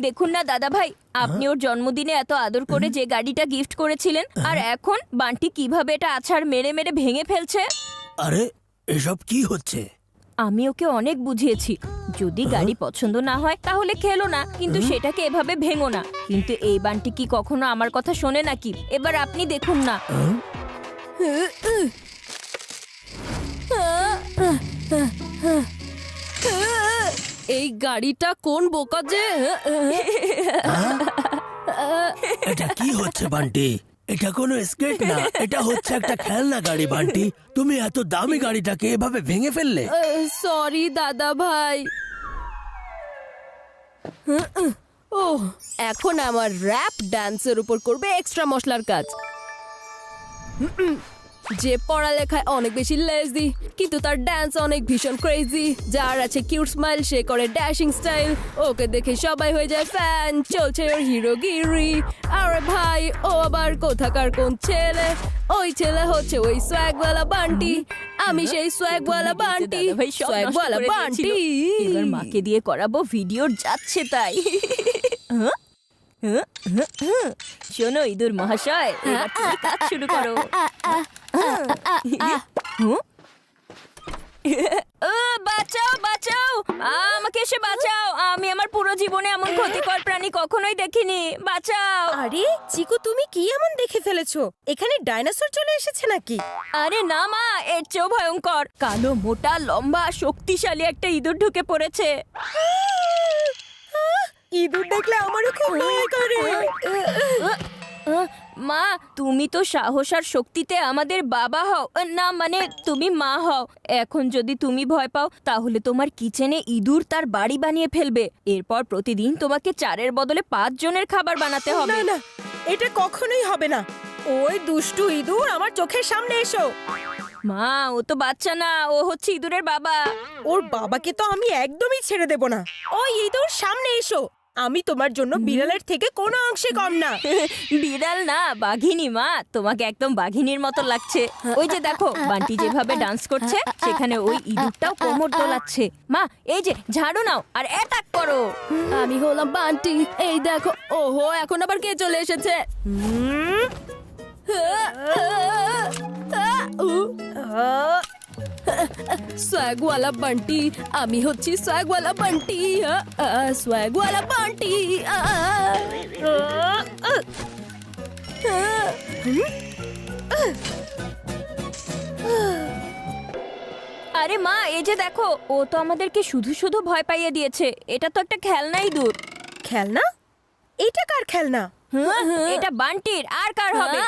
দেখুন না দাদা ভাই, আপনি ওর জন্মদিনে এত আদর করে যে গাড়িটা গিফট করেছিলেন, আর এখন বান্টি কিভাবে এটা আছাড় মেরে মেরে ভেঙে ফেলছে। আরে এসব কি হচ্ছে? আমি ওকে অনেক বুঝিয়েছি, যদি গাড়ি পছন্দ না হয় তাহলে খেলো না, কিন্তু সেটাকে এভাবে ভেঙো না। কিন্তু এই বান্টি কি কখনো আমার কথা শোনে নাকি? এবার আপনি দেখুন না। এই গাড়িটা কোন বোকা যে। এটা কি হচ্ছে বান্টি? এটা কোনো স্কেট না, এটা হচ্ছে একটা খেলনা গাড়ি। বান্টি, তুমি এত দামি গাড়িটাকে এভাবে ভেঙে ফেললে। সরি দাদা ভাই। ও, এখন আমার র্যাপ ডান্সের উপর করবে এক্সট্রা মশলার কাজ। যে পড়ালেখায় অনেক বেশি লেজি, কিন্তু তার ডান্স অনেক ভীষণ ক্রেজি। যার আছে কিউট স্মাইল, সে করে ড্যাশিং স্টাইল। ওকে দেখে সবাই হয়ে যায় ফ্যান, চলছে ওর হিরোগিরি। আরে ভাই, ও আবার কোথাকার কোন ছেলে? ওই ছেলে হচ্ছে ওই সোয়াগওয়ালা বান্টি। আমি সেই সোয়াগওয়ালা বান্টি, দাদাভাই সব নষ্ট সোয়াগওয়ালা করে বান্টি। দিয়েছিল। এবার মাকে দিয়ে করাবো, ভিডিওর যাচ্ছে তাই। শোনো ইঁদুর মহাশয়, এবার তুমি কাজ শুরু করো। বাঁচাও বাঁচাও, আমাকে এসে বাঁচাও। আমি আমার পুরো জীবনে এমন ক্ষতিকর প্রাণী কখনোই দেখিনি। বাঁচাও। আরে চিকু, তুমি কি এমন দেখে ফেলেছো? এখানে ডাইনোসর চলে এসেছে নাকি? আরে না মা, এর চেয়েও ভয়ঙ্কর। কালো মোটা লম্বা শক্তিশালী একটা ইঁদুর ঢুকে পড়েছে। ইঁদুর দেখলে আমারও খুব ভয় করে। মা, তুমি তো সাহস আর শক্তিতে আমাদের বাবা হও, না মানে তুমি মা হও। এখন যদি তুমি ভয় পাও, তাহলে তোমার কিচেনে ইঁদুর তার বাড়ি বানিয়ে ফেলবে। এরপর প্রতিদিন তোমাকে 4-এর বদলে 5 জনের খাবার বানাতে হবে। না না, এটা কখনোই হবে না। ওই দুষ্টু ইঁদুর আমার চোখের সামনে এসো। মা, ও তো বাচ্চা না, ও হচ্ছে ইঁদুরের বাবা। ওর বাবাকে তো আমি একদমই ছেড়ে দেব না। ওই ইঁদুর সামনে এসো। আমি তোমার জন্য বিড়ালের থেকে কোনো অংশে কম না। বিড়াল না, বাঘিনী। মা, তোমাকে একদম বাঘিনীর মতো লাগছে। ওই যে দেখো, বান্টি যেভাবে ডান্স করছে, সেখানে ওই ইঁদুরটাও কোমর দোলাচ্ছে। মা, এই যে ঝাড়ু নাও আর অ্যাটাক করো। আমি হলাম বান্টি, এই দেখো। ওহো, এখন আবার কে চলে এসেছে? সোয়াগওয়ালা বান্টি, আমি হচ্ছি সোয়াগওয়ালা বান্টি। সোয়াগওয়ালা বান্টি। আরে মা, এই যে দেখো, ও তো আমাদেরকে শুধু শুধু ভয় পাইয়ে দিয়েছে। এটা তো একটা খেলনা ইঁদুর। খেলনা? এটা কার খেলনা? এটা বান্টির, আর কার হবে?